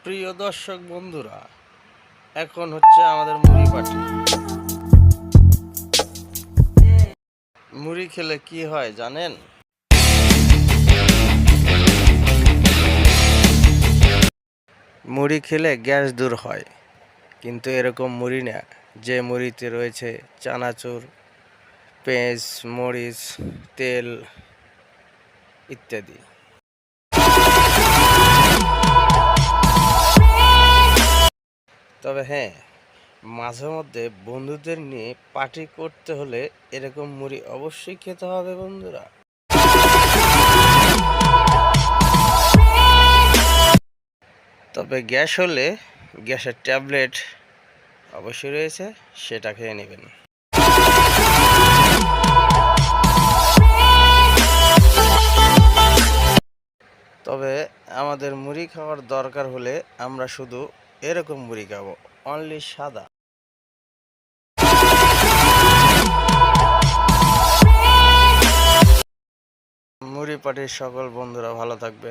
প্রিয় দর্শক বন্ধুরা, এখন হচ্ছে আমাদের মুড়ি পার্টি। মুড়ি খেলে কি হয় জানেন? মুড়ি খেলে গ্যাস দূর হয়, কিন্তু এরকম মুড়ি না যে মুড়িতে রয়েছে চানাচুর, পেঁয়াজ, মরিচ, তেল ইত্যাদি। তবে হ্যাঁ, মাঝে মধ্যে বন্ধুদের নিয়ে পার্টি করতে হলে এরকম মুড়ি অবশ্যই খেতে হবে বন্ধুরা। তবে গ্যাস হলে গ্যাসের ট্যাবলেট অবশ্যই রয়েছে, সেটা খেয়ে নেবেন। তবে আমাদের মুড়ি খাওয়ার দরকার হলে আমরা শুধু এরকম মুড়ি খাবো, অনলি সাদা। মুড়ি পার্টির সকল বন্ধুরা ভালো থাকবে।